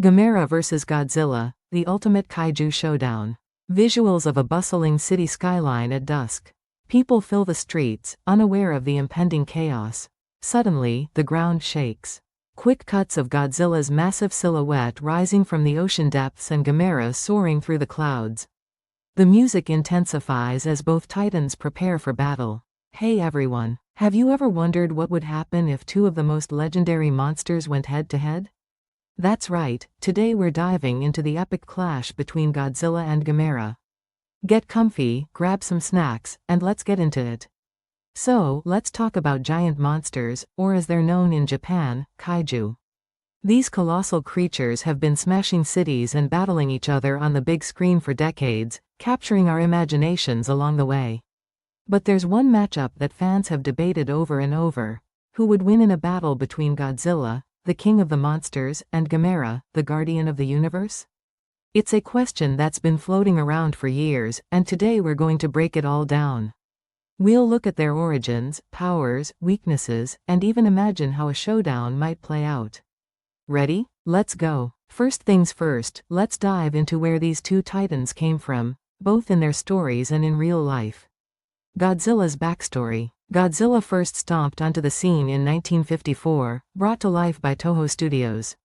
Gamera vs. Godzilla, the ultimate kaiju showdown. Visuals of a bustling city skyline at dusk. People fill the streets, unaware of the impending chaos. Suddenly, the ground shakes. Quick cuts of Godzilla's massive silhouette rising from the ocean depths and Gamera soaring through the clouds. The music intensifies as both titans prepare for battle. Hey everyone, have you ever wondered what would happen if two of the most legendary monsters went head-to-head? That's right, today we're diving into the epic clash between Godzilla and Gamera. Get comfy, grab some snacks, and let's get into it. So, let's talk about giant monsters, or as they're known in Japan, Kaiju. These colossal creatures have been smashing cities and battling each other on the big screen for decades, capturing our imaginations along the way. But there's one matchup that fans have debated over and over. Who would win in a battle between Godzilla, the king of the monsters, and Gamera, the guardian of the universe? It's a question that's been floating around for years, and today we're going to break it all down. We'll look at their origins, powers, weaknesses, and even imagine how a showdown might play out. Ready? Let's go. First things first, let's dive into where these two titans came from, both in their stories and in real life. Godzilla's backstory. Godzilla first stomped onto the scene in 1954, brought to life by Toho Studios.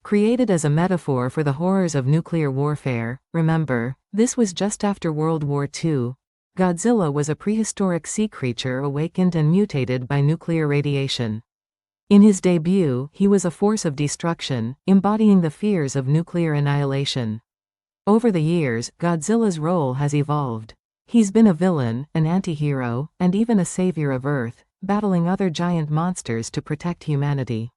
Created as a metaphor for the horrors of nuclear warfare, remember, this was just after World War II. Godzilla was a prehistoric sea creature awakened and mutated by nuclear radiation. In his debut, he was a force of destruction, embodying the fears of nuclear annihilation. Over the years, Godzilla's role has evolved. He's been a villain, an anti-hero, and even a savior of Earth, battling other giant monsters to protect humanity.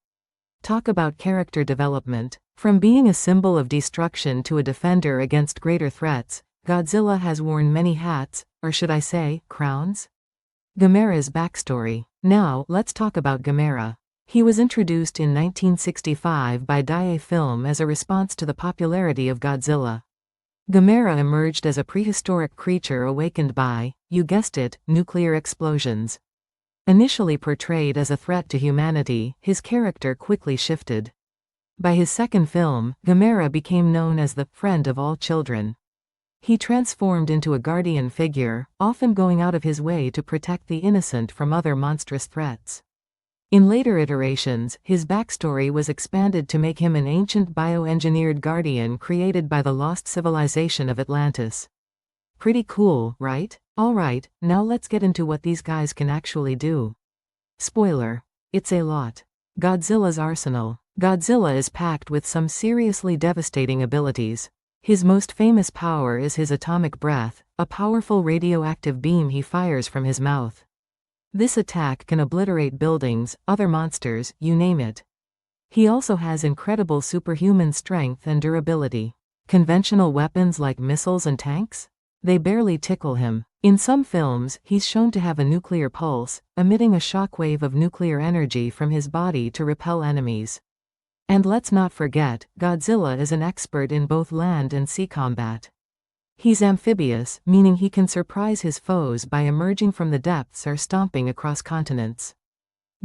Talk about character development. From being a symbol of destruction to a defender against greater threats, Godzilla has worn many hats, or should I say, crowns? Gamera's backstory. Now, let's talk about Gamera. He was introduced in 1965 by Daiei Film as a response to the popularity of Godzilla. Gamera emerged as a prehistoric creature awakened by, you guessed it, nuclear explosions. Initially portrayed as a threat to humanity, his character quickly shifted. By his second film, Gamera became known as the friend of all children. He transformed into a guardian figure, often going out of his way to protect the innocent from other monstrous threats. In later iterations, his backstory was expanded to make him an ancient bioengineered guardian created by the lost civilization of Atlantis. Pretty cool, right? Alright, now let's get into what these guys can actually do. Spoiler. It's a lot. Godzilla's arsenal. Godzilla is packed with some seriously devastating abilities. His most famous power is his atomic breath, a powerful radioactive beam he fires from his mouth. This attack can obliterate buildings, other monsters, you name it. He also has incredible superhuman strength and durability. Conventional weapons like missiles and tanks? They barely tickle him. In some films, he's shown to have a nuclear pulse, emitting a shockwave of nuclear energy from his body to repel enemies. And let's not forget, Godzilla is an expert in both land and sea combat. He's amphibious, meaning he can surprise his foes by emerging from the depths or stomping across continents.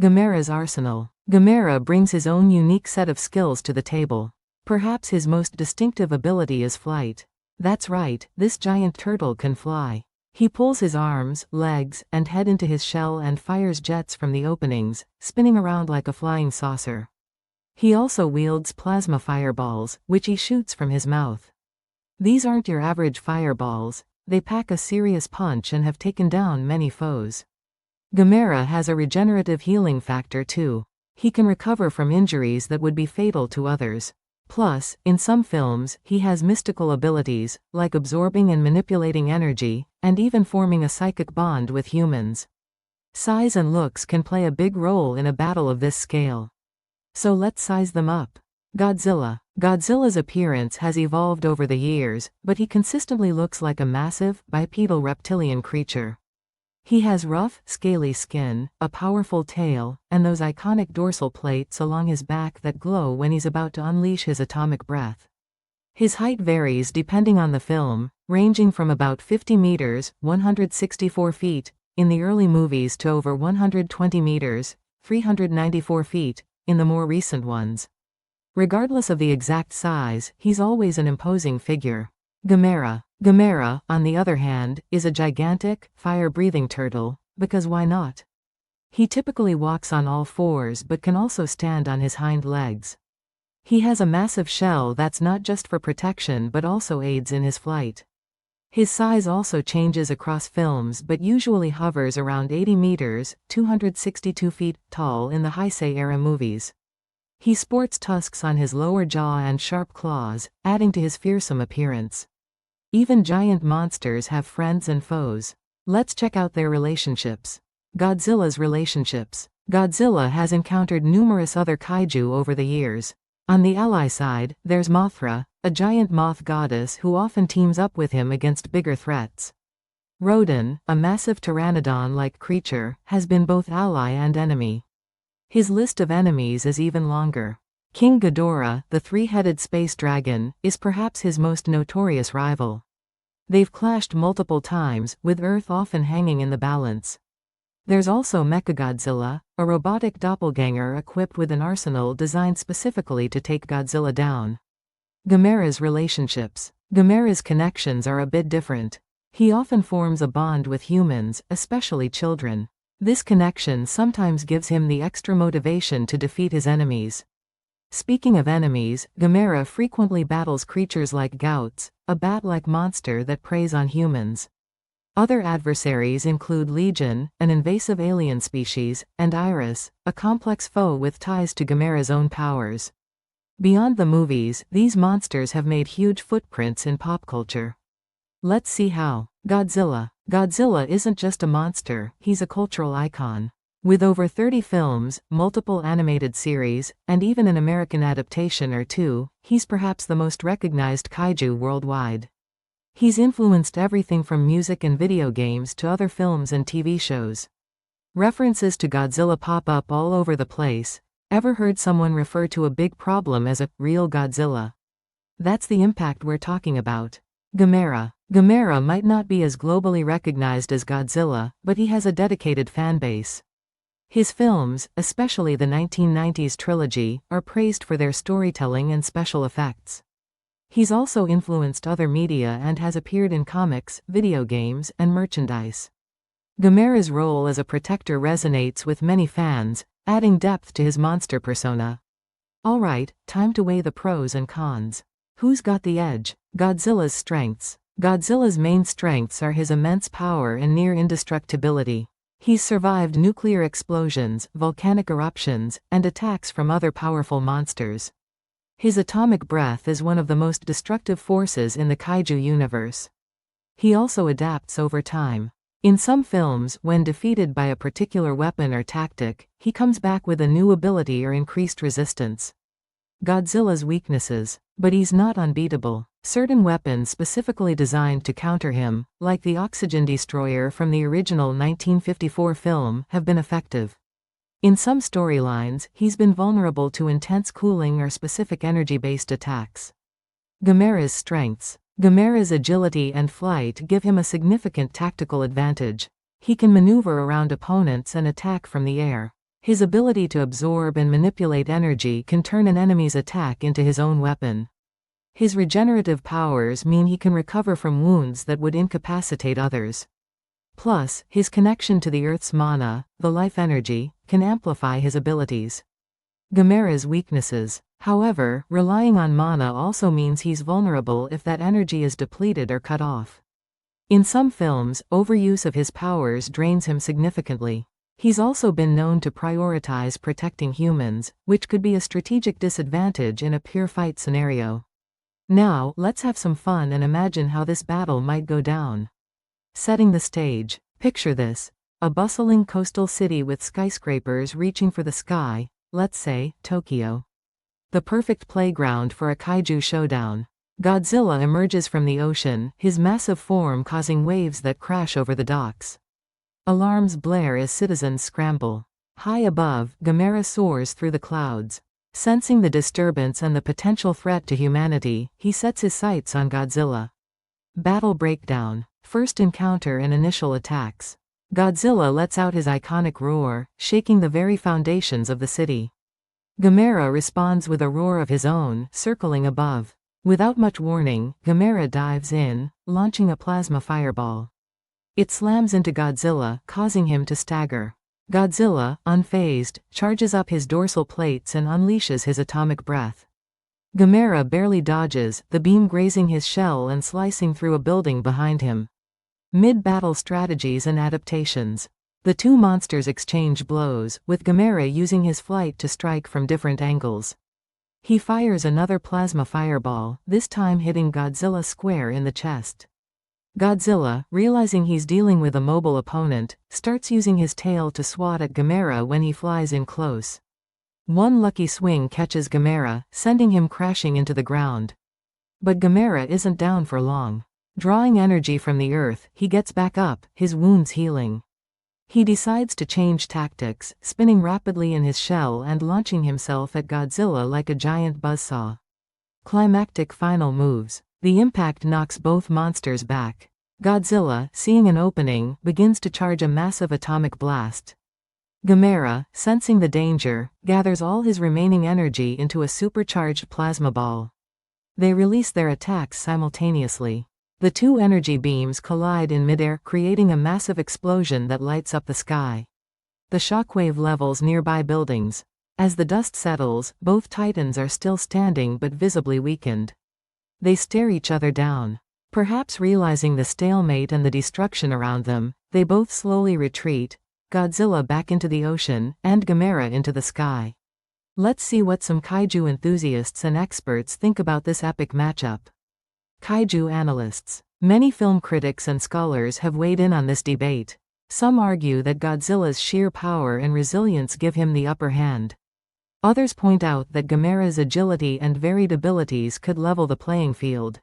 Gamera's arsenal. Gamera brings his own unique set of skills to the table. Perhaps his most distinctive ability is flight. That's right, this giant turtle can fly. He pulls his arms, legs, and head into his shell and fires jets from the openings, spinning around like a flying saucer. He also wields plasma fireballs, which he shoots from his mouth. These aren't your average fireballs, they pack a serious punch and have taken down many foes. Gamera has a regenerative healing factor too. He can recover from injuries that would be fatal to others. Plus, in some films, he has mystical abilities, like absorbing and manipulating energy, and even forming a psychic bond with humans. Size and looks can play a big role in a battle of this scale. So let's size them up. Godzilla. Godzilla's appearance has evolved over the years, but he consistently looks like a massive, bipedal reptilian creature. He has rough, scaly skin, a powerful tail, and those iconic dorsal plates along his back that glow when he's about to unleash his atomic breath. His height varies depending on the film, ranging from about 50 meters, 164 feet, in the early movies to over 120 meters, 394 feet, in the more recent ones. Regardless of the exact size, he's always an imposing figure. Gamera. Gamera, on the other hand, is a gigantic, fire-breathing turtle, because why not? He typically walks on all fours but can also stand on his hind legs. He has a massive shell that's not just for protection but also aids in his flight. His size also changes across films but usually hovers around 80 meters, 262 feet, tall in the Heisei-era movies. He sports tusks on his lower jaw and sharp claws, adding to his fearsome appearance. Even giant monsters have friends and foes. Let's check out their relationships. Godzilla's relationships. Godzilla has encountered numerous other kaiju over the years. On the ally side, there's Mothra, a giant moth goddess who often teams up with him against bigger threats. Rodan, a massive pteranodon-like creature, has been both ally and enemy. His list of enemies is even longer. King Ghidorah, the three-headed space dragon, is perhaps his most notorious rival. They've clashed multiple times, with Earth often hanging in the balance. There's also Mechagodzilla, a robotic doppelganger equipped with an arsenal designed specifically to take Godzilla down. Gamera's relationships. Gamera's connections are a bit different. He often forms a bond with humans, especially children. This connection sometimes gives him the extra motivation to defeat his enemies. Speaking of enemies, Gamera frequently battles creatures like Gouts, a bat-like monster that preys on humans. Other adversaries include Legion, an invasive alien species, and Iris, a complex foe with ties to Gamera's own powers. Beyond the movies, these monsters have made huge footprints in pop culture. Let's see how. Godzilla. Godzilla isn't just a monster, he's a cultural icon. With over 30 films, multiple animated series, and even an American adaptation or two, he's perhaps the most recognized kaiju worldwide. He's influenced everything from music and video games to other films and TV shows. References to Godzilla pop up all over the place. Ever heard someone refer to a big problem as a real Godzilla? That's the impact we're talking about. Gamera. Gamera might not be as globally recognized as Godzilla, but he has a dedicated fanbase. His films, especially the 1990s trilogy, are praised for their storytelling and special effects. He's also influenced other media and has appeared in comics, video games, and merchandise. Gamera's role as a protector resonates with many fans, adding depth to his monster persona. Alright, time to weigh the pros and cons. Who's got the edge? Godzilla's strengths. Godzilla's main strengths are his immense power and near indestructibility. He's survived nuclear explosions, volcanic eruptions, and attacks from other powerful monsters. His atomic breath is one of the most destructive forces in the kaiju universe. He also adapts over time. In some films, when defeated by a particular weapon or tactic, he comes back with a new ability or increased resistance. Godzilla's weaknesses. But he's not unbeatable. Certain weapons specifically designed to counter him, like the oxygen destroyer from the original 1954 film, have been effective. In some storylines, he's been vulnerable to intense cooling or specific energy-based attacks. Gamera's strengths. Gamera's agility and flight give him a significant tactical advantage. He can maneuver around opponents and attack from the air. His ability to absorb and manipulate energy can turn an enemy's attack into his own weapon. His regenerative powers mean he can recover from wounds that would incapacitate others. Plus, his connection to the Earth's mana, the life energy, can amplify his abilities. Gamera's weaknesses. However, relying on mana also means he's vulnerable if that energy is depleted or cut off. In some films, overuse of his powers drains him significantly. He's also been known to prioritize protecting humans, which could be a strategic disadvantage in a pure fight scenario. Now, let's have some fun and imagine how this battle might go down. Setting the stage. Picture this. A bustling coastal city with skyscrapers reaching for the sky, let's say, Tokyo. The perfect playground for a kaiju showdown. Godzilla emerges from the ocean, his massive form causing waves that crash over the docks. Alarms blare as citizens scramble. High above, Gamera soars through the clouds. Sensing the disturbance and the potential threat to humanity, he sets his sights on Godzilla. Battle breakdown. First encounter and initial attacks. Godzilla lets out his iconic roar, shaking the very foundations of the city. Gamera responds with a roar of his own, circling above. Without much warning, Gamera dives in, launching a plasma fireball. It slams into Godzilla, causing him to stagger. Godzilla, unfazed, charges up his dorsal plates and unleashes his atomic breath. Gamera barely dodges, the beam grazing his shell and slicing through a building behind him. Mid-battle strategies and adaptations. The two monsters exchange blows, with Gamera using his flight to strike from different angles. He fires another plasma fireball, this time hitting Godzilla square in the chest. Godzilla, realizing he's dealing with a mobile opponent, starts using his tail to swat at Gamera when he flies in close. One lucky swing catches Gamera, sending him crashing into the ground. But Gamera isn't down for long. Drawing energy from the earth, he gets back up, his wounds healing. He decides to change tactics, spinning rapidly in his shell and launching himself at Godzilla like a giant buzzsaw. Climactic final moves. The impact knocks both monsters back. Godzilla, seeing an opening, begins to charge a massive atomic blast. Gamera, sensing the danger, gathers all his remaining energy into a supercharged plasma ball. They release their attacks simultaneously. The two energy beams collide in midair, creating a massive explosion that lights up the sky. The shockwave levels nearby buildings. As the dust settles, both titans are still standing but visibly weakened. They stare each other down. Perhaps realizing the stalemate and the destruction around them, they both slowly retreat, Godzilla back into the ocean, and Gamera into the sky. Let's see what some kaiju enthusiasts and experts think about this epic matchup. Kaiju analysts. Many film critics and scholars have weighed in on this debate. Some argue that Godzilla's sheer power and resilience give him the upper hand. Others point out that Gamera's agility and varied abilities could level the playing field.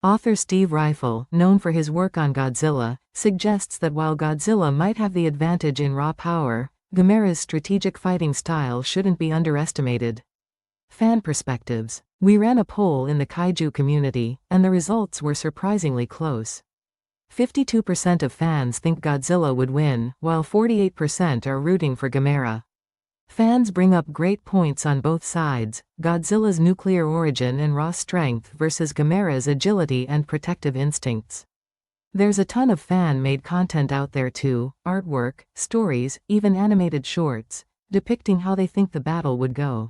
Author Steve Ryfle, known for his work on Godzilla, suggests that while Godzilla might have the advantage in raw power, Gamera's strategic fighting style shouldn't be underestimated. Fan perspectives. We ran a poll in the kaiju community, and the results were surprisingly close. 52% of fans think Godzilla would win, while 48% are rooting for Gamera. Fans bring up great points on both sides: Godzilla's nuclear origin and raw strength versus Gamera's agility and protective instincts. There's a ton of fan-made content out there too, artwork, stories, even animated shorts, depicting how they think the battle would go.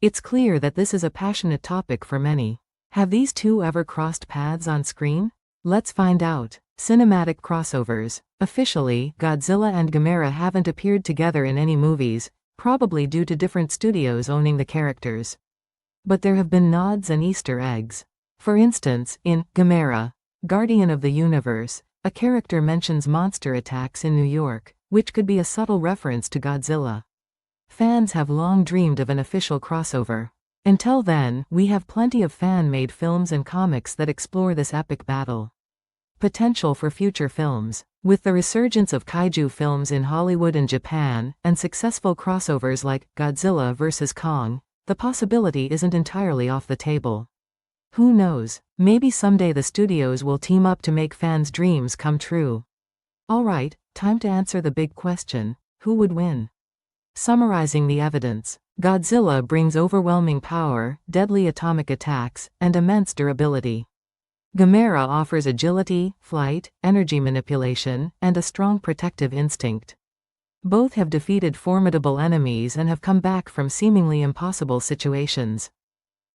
It's clear that this is a passionate topic for many. Have these two ever crossed paths on screen? Let's find out. Cinematic crossovers. Officially, Godzilla and Gamera haven't appeared together in any movies, probably due to different studios owning the characters. But there have been nods and Easter eggs. For instance, in Gamera, Guardian of the Universe, a character mentions monster attacks in New York, which could be a subtle reference to Godzilla. Fans have long dreamed of an official crossover. Until then, we have plenty of fan-made films and comics that explore this epic battle. Potential for future films. With the resurgence of kaiju films in Hollywood and Japan, and successful crossovers like Godzilla vs. Kong, the possibility isn't entirely off the table. Who knows, maybe someday the studios will team up to make fans' dreams come true. Alright, time to answer the big question: who would win? Summarizing the evidence. Godzilla brings overwhelming power, deadly atomic attacks, and immense durability. Gamera offers agility, flight, energy manipulation, and a strong protective instinct. Both have defeated formidable enemies and have come back from seemingly impossible situations.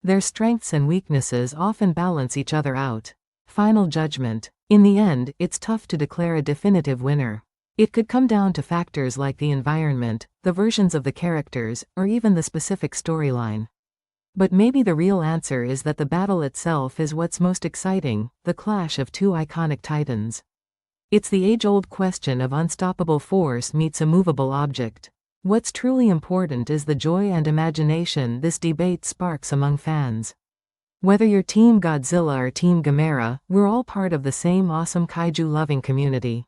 Their strengths and weaknesses often balance each other out. Final judgment. In the end, it's tough to declare a definitive winner. It could come down to factors like the environment, the versions of the characters, or even the specific storyline. But maybe the real answer is that the battle itself is what's most exciting, the clash of two iconic titans. It's the age-old question of unstoppable force meets a movable object. What's truly important is the joy and imagination this debate sparks among fans. Whether you're Team Godzilla or Team Gamera, we're all part of the same awesome kaiju-loving community.